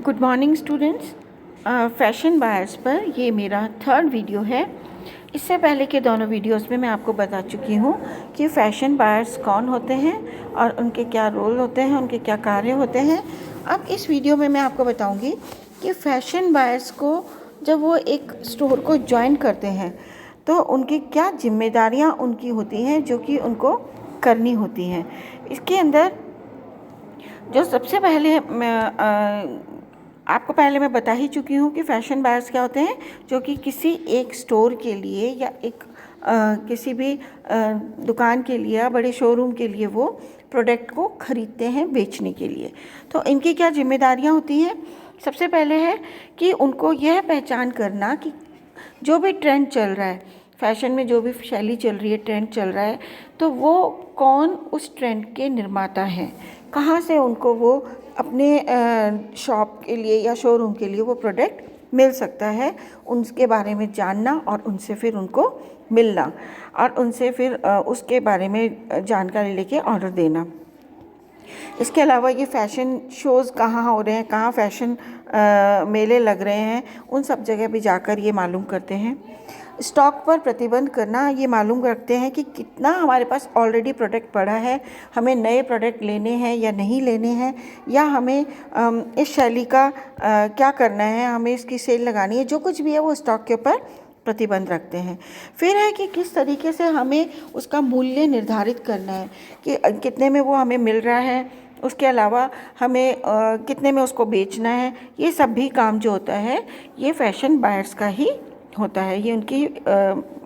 Good morning students. Fashion buyers पर ये मेरा थर्ड वीडियो है। इससे पहले के दोनों वीडियोस में मैं आपको बता चुकी हूँ कि फ़ैशन बायर्स कौन होते हैं और उनके क्या रोल होते हैं, उनके क्या कार्य होते हैं। अब इस वीडियो में मैं आपको बताऊँगी कि फ़ैशन बायर्स को जब वो एक स्टोर को ज्वाइन करते हैं तो उनकी क्या जिम्मेदारियाँ उनकी होती हैं जो कि उनको करनी होती हैं। इसके अंदर जो सबसे पहले आपको पहले मैं बता ही चुकी हूँ कि फ़ैशन बायर्स क्या होते हैं, जो कि किसी एक स्टोर के लिए या एक किसी भी दुकान के लिए या बड़े शोरूम के लिए वो प्रोडक्ट को ख़रीदते हैं बेचने के लिए। तो इनकी क्या जिम्मेदारियाँ होती हैं। सबसे पहले है कि उनको यह पहचान करना कि जो भी ट्रेंड चल रहा है, फैशन में जो भी शैली चल रही है, ट्रेंड चल रहा है, तो वो कौन उस ट्रेंड के निर्माता हैं, कहाँ से उनको वो अपने शॉप के लिए या शोरूम के लिए वो प्रोडक्ट मिल सकता है, उनके बारे में जानना और उनसे फिर उनको मिलना और उनसे फिर उसके बारे में जानकारी लेके ऑर्डर देना। इसके अलावा ये फ़ैशन शोज़ कहाँ हो रहे हैं, कहाँ फ़ैशन मेले लग रहे हैं, उन सब जगह भी जाकर ये मालूम करते हैं। स्टॉक पर प्रतिबंध करना, ये मालूम रखते हैं कि कितना हमारे पास ऑलरेडी प्रोडक्ट पड़ा है, हमें नए प्रोडक्ट लेने हैं या नहीं लेने हैं, या हमें इस शैली का क्या करना है, हमें इसकी सेल लगानी है, जो कुछ भी है वो स्टॉक के ऊपर प्रतिबंध रखते हैं। फिर है कि किस तरीके से हमें उसका मूल्य निर्धारित करना है कि कितने में वो हमें मिल रहा है, उसके अलावा हमें कितने में उसको बेचना है। ये सब भी काम जो होता है ये फ़ैशन बायर्स का ही होता है, ये उनकी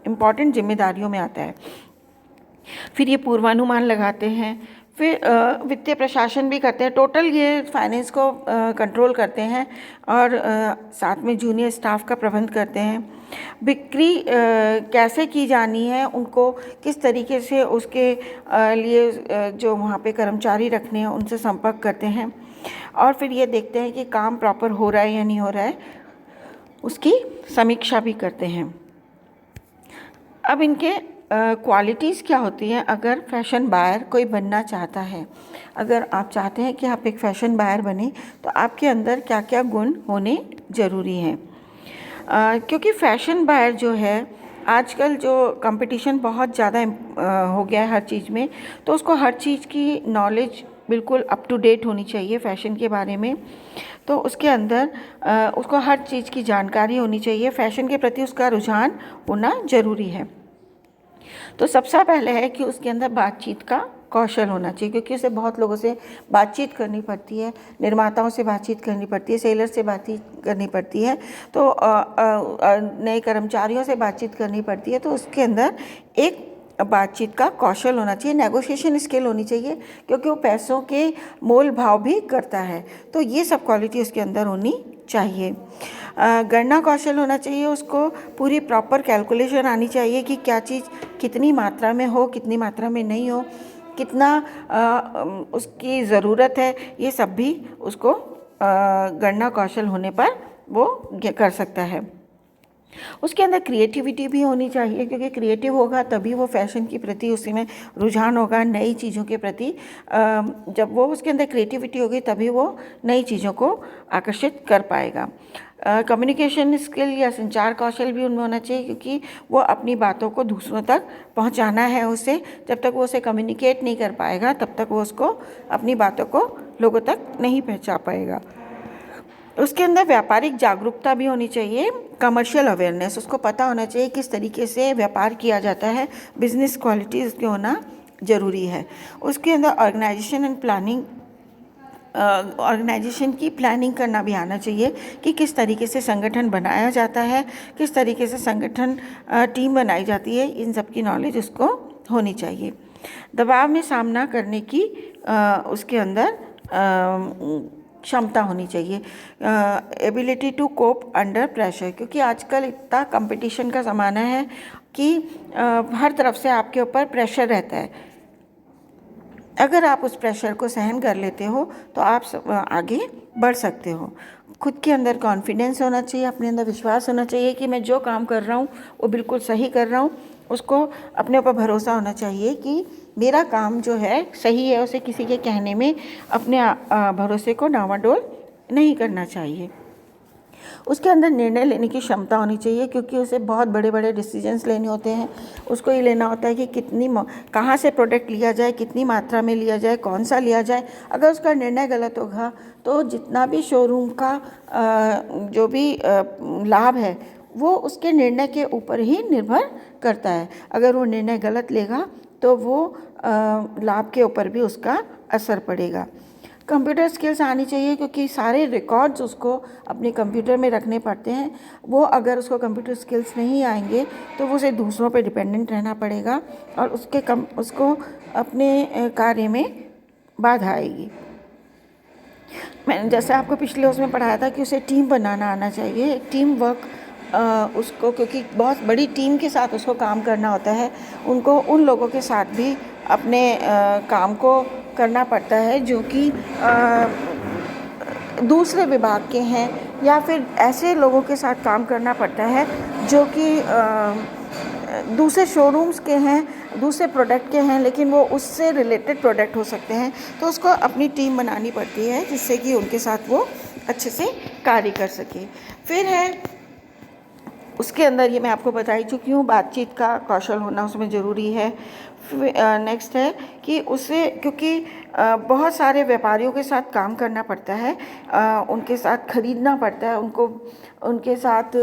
इम्पॉर्टेंट जिम्मेदारियों में आता है। फिर ये पूर्वानुमान लगाते हैं, फिर वित्तीय प्रशासन भी करते हैं, टोटल ये फाइनेंस को कंट्रोल करते हैं और साथ में जूनियर स्टाफ का प्रबंध करते हैं। बिक्री कैसे की जानी है, उनको किस तरीके से उसके लिए जो वहाँ पे कर्मचारी रखने हैं उनसे संपर्क करते हैं और फिर ये देखते हैं कि काम प्रॉपर हो रहा है या नहीं हो रहा है, उसकी समीक्षा भी करते हैं। अब इनके क्वालिटीज़ क्या होती हैं अगर फ़ैशन बायर कोई बनना चाहता है। अगर आप चाहते हैं कि आप एक फ़ैशन बायर बने तो आपके अंदर क्या क्या गुण होने ज़रूरी हैं। क्योंकि फ़ैशन बायर जो है, आजकल जो कंपटीशन बहुत ज़्यादा हो गया है हर चीज़ में, तो उसको हर चीज़ की नॉलेज बिल्कुल अप टू डेट होनी चाहिए फ़ैशन के बारे में। तो उसके अंदर उसको हर चीज़ की जानकारी होनी चाहिए, फ़ैशन के प्रति उसका रुझान होना ज़रूरी है। तो सबसे पहले है कि उसके अंदर बातचीत का कौशल होना चाहिए, क्योंकि उसे बहुत लोगों से बातचीत करनी पड़ती है, निर्माताओं से बातचीत करनी पड़ती है, सेलर से बातचीत करनी पड़ती है, तो नए कर्मचारियों से बातचीत करनी पड़ती है। तो उसके अंदर एक बातचीत का कौशल होना चाहिए, नेगोशिएशन स्किल होनी चाहिए, क्योंकि वो पैसों के मोल भाव भी करता है। तो ये सब क्वालिटी उसके अंदर होनी चाहिए। गणना कौशल होना चाहिए, उसको पूरी प्रॉपर कैलकुलेशन आनी चाहिए कि क्या चीज़ कितनी मात्रा में हो, कितनी मात्रा में नहीं हो, कितना उसकी ज़रूरत है, ये सब भी उसको गणना कौशल होने पर वो कर सकता है। उसके अंदर क्रिएटिविटी भी होनी चाहिए, क्योंकि क्रिएटिव होगा तभी वो फ़ैशन के प्रति उसी में रुझान होगा, नई चीज़ों के प्रति। जब वो उसके अंदर क्रिएटिविटी होगी तभी वो नई चीज़ों को आकर्षित कर पाएगा। कम्युनिकेशन स्किल या संचार कौशल भी उनमें होना चाहिए, क्योंकि वो अपनी बातों को दूसरों तक पहुंचाना है उसे। जब तक वो उसे कम्युनिकेट नहीं कर पाएगा तब तक वो उसको अपनी बातों को लोगों तक नहीं पहुंचा पाएगा। उसके अंदर व्यापारिक जागरूकता भी होनी चाहिए, कमर्शियल अवेयरनेस, उसको पता होना चाहिए किस तरीके से व्यापार किया जाता है, बिजनेस क्वालिटी उसके होना ज़रूरी है। उसके अंदर ऑर्गेनाइजेशन एंड प्लानिंग, ऑर्गेनाइजेशन की प्लानिंग करना भी आना चाहिए कि किस तरीके से संगठन बनाया जाता है, किस तरीके से संगठन टीम बनाई जाती है, इन सब की नॉलेज उसको होनी चाहिए। दबाव में सामना करने की उसके अंदर क्षमता होनी चाहिए, ability to cope under pressure, क्योंकि आजकल इतना कंपटीशन का ज़माना है कि हर तरफ से आपके ऊपर प्रेशर रहता है। अगर आप उस प्रेशर को सहन कर लेते हो तो आप आगे बढ़ सकते हो। खुद के अंदर कॉन्फिडेंस होना चाहिए, अपने अंदर विश्वास होना चाहिए कि मैं जो काम कर रहा हूँ वो बिल्कुल सही कर रहा हूँ। उसको अपने ऊपर भरोसा होना चाहिए कि मेरा काम जो है सही है, उसे किसी के कहने में अपने भरोसे को डावाडोल नहीं करना चाहिए। उसके अंदर निर्णय लेने की क्षमता होनी चाहिए, क्योंकि उसे बहुत बड़े बड़े डिसीजंस लेने होते हैं। उसको ये लेना होता है कि कहाँ से प्रोडक्ट लिया जाए, कितनी मात्रा में लिया जाए, कौन सा लिया जाए। अगर उसका निर्णय गलत होगा तो जितना भी शोरूम का जो भी लाभ है वो उसके निर्णय के ऊपर ही निर्भर करता है। अगर वो निर्णय गलत लेगा तो वो लाभ के ऊपर भी उसका असर पड़ेगा। कंप्यूटर स्किल्स आनी चाहिए, क्योंकि सारे रिकॉर्ड्स उसको अपने कंप्यूटर में रखने पड़ते हैं। वो अगर उसको कंप्यूटर स्किल्स नहीं आएंगे तो वो उसे दूसरों पे डिपेंडेंट रहना पड़ेगा और उसको अपने कार्य में बाधा आएगी। मैंने जैसे आपको पिछले उसमें पढ़ाया था कि उसे टीम बनाना आना चाहिए, टीम वर्क उसको, क्योंकि बहुत बड़ी टीम के साथ उसको काम करना होता है। उनको उन लोगों के साथ भी अपने काम को करना पड़ता है जो कि दूसरे विभाग के हैं, या फिर ऐसे लोगों के साथ काम करना पड़ता है जो कि दूसरे शोरूम्स के हैं, दूसरे प्रोडक्ट के हैं, लेकिन वो उससे रिलेटेड प्रोडक्ट हो सकते हैं। तो उसको अपनी टीम बनानी पड़ती है जिससे कि उनके साथ वो अच्छे से कार्य कर सके। फिर है उसके अंदर, ये मैं आपको बता ही चुकी हूँ, बातचीत का कौशल होना उसमें ज़रूरी है। नेक्स्ट है कि उसे, क्योंकि बहुत सारे व्यापारियों के साथ काम करना पड़ता है, उनके साथ खरीदना पड़ता है, उनके साथ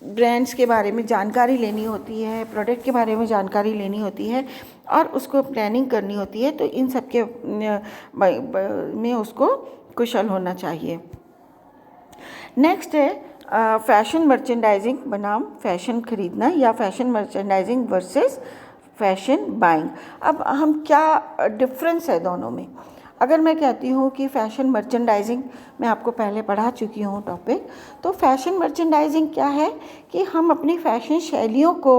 ब्रांड्स के बारे में जानकारी लेनी होती है, प्रोडक्ट के बारे में जानकारी लेनी होती है और उसको प्लानिंग करनी होती है। तो इन सब के में उसको कुशल होना चाहिए। नेक्स्ट है फैशन मर्चेंडाइजिंग बनाम फैशन खरीदना, या fashion merchandising versus fashion buying. अब हम क्या डिफरेंस है दोनों में। अगर मैं कहती हूँ कि फैशन मर्चेंडाइजिंग, मैं आपको पहले पढ़ा चुकी हूँ टॉपिक, तो फैशन मर्चेंडाइजिंग क्या है कि हम अपनी फैशन शैलियों को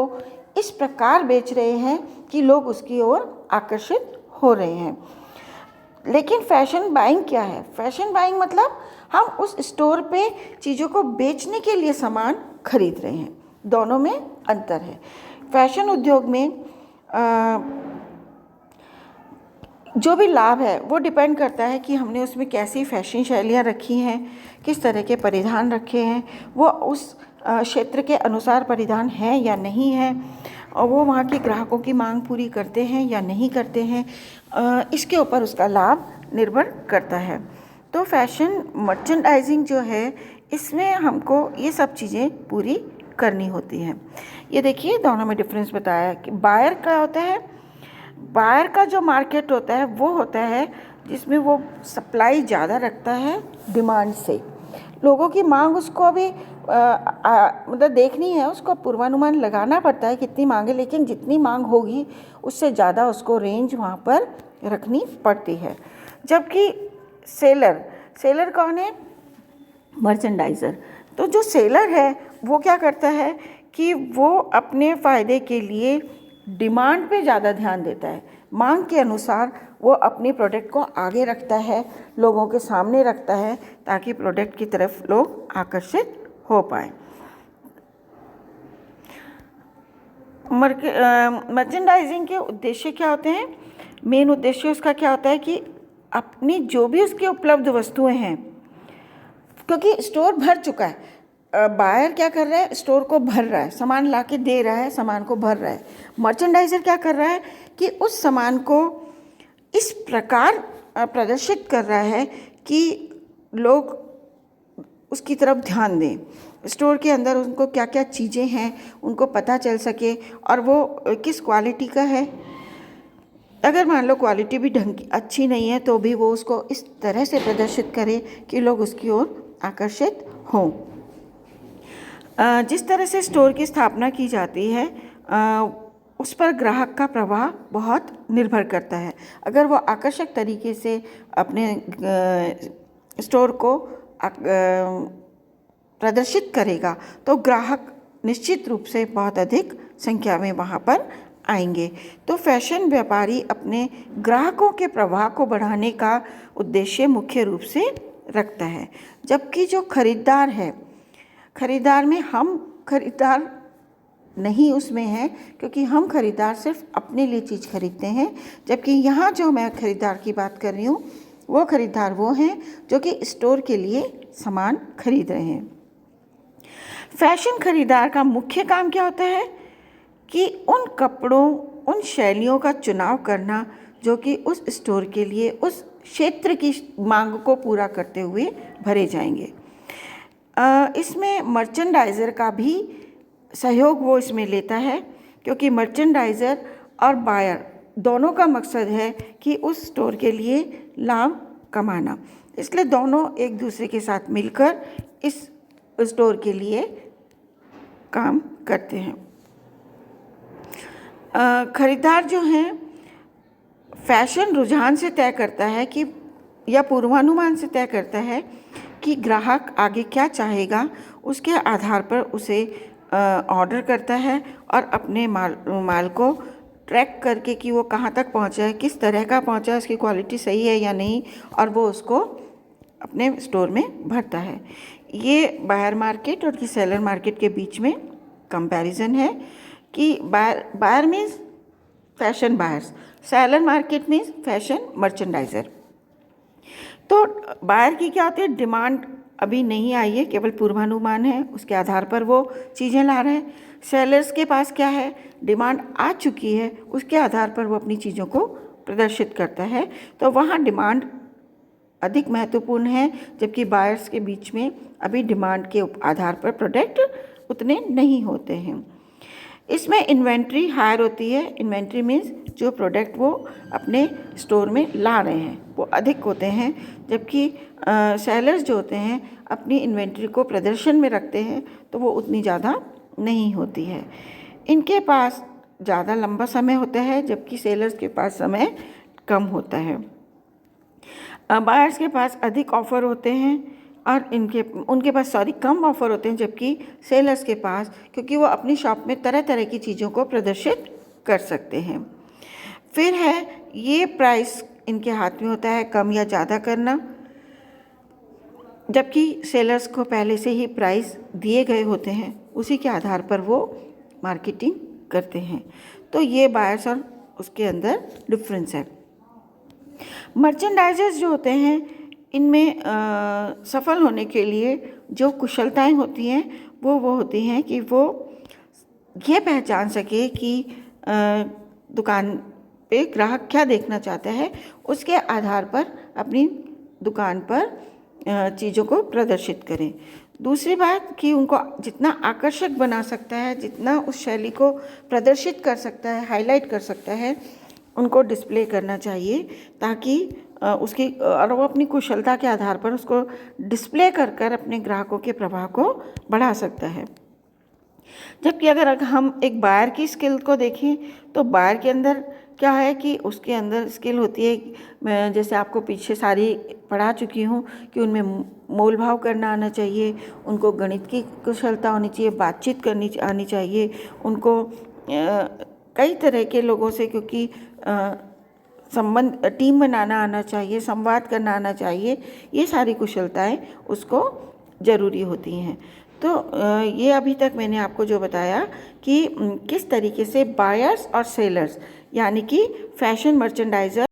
इस प्रकार बेच रहे हैं कि लोग उसकी ओर आकर्षित हो रहे हैं। लेकिन फैशन बाइंग क्या है? फैशन बाइंग मतलब हम उस स्टोर पे चीज़ों को बेचने के लिए सामान खरीद रहे हैं। दोनों में अंतर है। फैशन उद्योग में जो भी लाभ है वो डिपेंड करता है कि हमने उसमें कैसी फैशन शैलियाँ रखी हैं, किस तरह के परिधान रखे हैं, वो उस क्षेत्र के अनुसार परिधान है या नहीं है, और वो वहाँ के ग्राहकों की मांग पूरी करते हैं या नहीं करते हैं, इसके ऊपर उसका लाभ निर्भर करता है। तो फैशन मर्चेंडाइजिंग जो है, इसमें हमको ये सब चीज़ें पूरी करनी होती हैं। ये देखिए दोनों में डिफरेंस बताया कि बायर का होता है, बायर का जो मार्केट होता है वो होता है जिसमें वो सप्लाई ज़्यादा रखता है डिमांड से। लोगों की मांग उसको अभी मतलब देखनी है, उसको पूर्वानुमान लगाना पड़ता है कितनी मांग है, लेकिन जितनी मांग होगी उससे ज़्यादा उसको रेंज वहाँ पर रखनी पड़ती है। जबकि सेलर कौन है? मर्चेंडाइज़र। तो जो सेलर है वो क्या करता है कि वो अपने फ़ायदे के लिए डिमांड पे ज़्यादा ध्यान देता है, मांग के अनुसार वो अपने प्रोडक्ट को आगे रखता है, लोगों के सामने रखता है, ताकि प्रोडक्ट की तरफ लोग आकर्षित हो पाए। मर्चेंडाइजिंग के उद्देश्य क्या होते हैं? मेन उद्देश्य उसका क्या होता है कि अपनी जो भी उसकी उपलब्ध वस्तुएं हैं, क्योंकि स्टोर भर चुका है, बायर क्या कर रहा है? स्टोर को भर रहा है, सामान ला के दे रहा है, सामान को भर रहा है। मर्चेंडाइजर क्या कर रहा है कि उस सामान को इस प्रकार प्रदर्शित कर रहा है कि लोग उसकी तरफ ध्यान दें, स्टोर के अंदर उनको क्या क्या चीज़ें हैं उनको पता चल सके, और वो किस क्वालिटी का है। अगर मान लो क्वालिटी भी ढंग की अच्छी नहीं है तो भी वो उसको इस तरह से प्रदर्शित करे कि लोग उसकी ओर आकर्षित हों। जिस तरह से स्टोर की स्थापना की जाती है उस पर ग्राहक का प्रभाव बहुत निर्भर करता है। अगर वो आकर्षक तरीके से अपने स्टोर को प्रदर्शित करेगा तो ग्राहक निश्चित रूप से बहुत अधिक संख्या में वहाँ पर आएंगे। तो फैशन व्यापारी अपने ग्राहकों के प्रवाह को बढ़ाने का उद्देश्य मुख्य रूप से रखता है, जबकि जो खरीदार है, खरीदार में हम खरीदार नहीं उसमें है, क्योंकि हम खरीदार सिर्फ अपने लिए चीज़ खरीदते हैं। जबकि यहाँ जो मैं खरीदार की बात कर रही हूँ वो खरीदार वो हैं जो कि स्टोर के लिए सामान खरीद रहे हैं। फैशन खरीदार का मुख्य काम क्या होता है कि उन कपड़ों, उन शैलियों का चुनाव करना जो कि उस स्टोर के लिए, उस क्षेत्र की मांग को पूरा करते हुए भरे जाएंगे। इसमें मर्चेंडाइज़र का भी सहयोग वो इसमें लेता है, क्योंकि मर्चेंडाइज़र और बायर दोनों का मकसद है कि उस स्टोर के लिए लाभ कमाना, इसलिए दोनों एक दूसरे के साथ मिलकर इस स्टोर के लिए काम करते हैं। खरीदार जो हैं फैशन रुझान से तय करता है कि या पूर्वानुमान से तय करता है कि ग्राहक आगे क्या चाहेगा, उसके आधार पर उसे ऑर्डर करता है और अपने माल को ट्रैक करके कि वो कहाँ तक पहुँचा है, किस तरह का पहुँचा है, उसकी क्वालिटी सही है या नहीं, और वो उसको अपने स्टोर में भरता है। ये बायर मार्केट और सेलर मार्केट के बीच में कंपैरिजन है कि buyer means fashion buyers, seller market means fashion merchandiser. तो बायर की क्या होती है, डिमांड अभी नहीं आई है, केवल पूर्वानुमान है, उसके आधार पर वो चीज़ें ला रहे हैं। सेलर्स के पास क्या है, डिमांड आ चुकी है, उसके आधार पर वो अपनी चीज़ों को प्रदर्शित करता है। तो वहाँ डिमांड अधिक महत्वपूर्ण है, जबकि बायर्स के बीच में अभी डिमांड के आधार पर प्रोडक्ट उतने नहीं होते हैं। इसमें इन्वेंट्री हायर होती है। इन्वेंट्री मीन्स जो प्रोडक्ट वो अपने स्टोर में ला रहे हैं वो अधिक होते हैं, जबकि सेलर्स जो होते हैं अपनी इन्वेंट्री को प्रदर्शन में रखते हैं तो वो उतनी ज़्यादा नहीं होती है। इनके पास ज़्यादा लंबा समय होता है, जबकि सेलर्स के पास समय कम होता है। बायर्स के पास अधिक ऑफ़र होते हैं और उनके पास कम ऑफ़र होते हैं, जबकि सेलर्स के पास, क्योंकि वो अपनी शॉप में तरह तरह की चीज़ों को प्रदर्शित कर सकते हैं। फिर है ये प्राइस इनके हाथ में होता है कम या ज़्यादा करना, जबकि सेलर्स को पहले से ही प्राइस दिए गए होते हैं, उसी के आधार पर वो मार्केटिंग करते हैं। तो ये बायर्स और उसके अंदर डिफरेंस है। मर्चेंडाइजर्स जो होते हैं इनमें सफल होने के लिए जो कुशलताएं होती हैं वो होती हैं कि वो ये पहचान सके कि दुकान पे ग्राहक क्या देखना चाहता है, उसके आधार पर अपनी दुकान पर चीज़ों को प्रदर्शित करें। दूसरी बात कि उनको जितना आकर्षक बना सकता है, जितना उस शैली को प्रदर्शित कर सकता है, हाईलाइट कर सकता है, उनको डिस्प्ले करना चाहिए, ताकि उसकी और वो अपनी कुशलता के आधार पर उसको डिस्प्ले कर कर अपने ग्राहकों के प्रभाव को बढ़ा सकता है। जबकि अगर हम एक बायर की स्किल को देखें तो बायर के अंदर क्या है कि उसके अंदर स्किल होती है, मैं जैसे आपको पीछे सारी पढ़ा चुकी हूँ कि उनमें मोल भाव करना आना चाहिए, उनको गणित की कुशलता होनी चाहिए, बातचीत करनी आनी चाहिए, उनको कई तरह के लोगों से क्योंकि टीम बनाना आना चाहिए, संवाद करना आना चाहिए, ये सारी कुशलताएं उसको ज़रूरी होती हैं। तो ये अभी तक मैंने आपको जो बताया कि किस तरीके से बायर्स और सेलर्स यानी कि फैशन मर्चेंडाइजर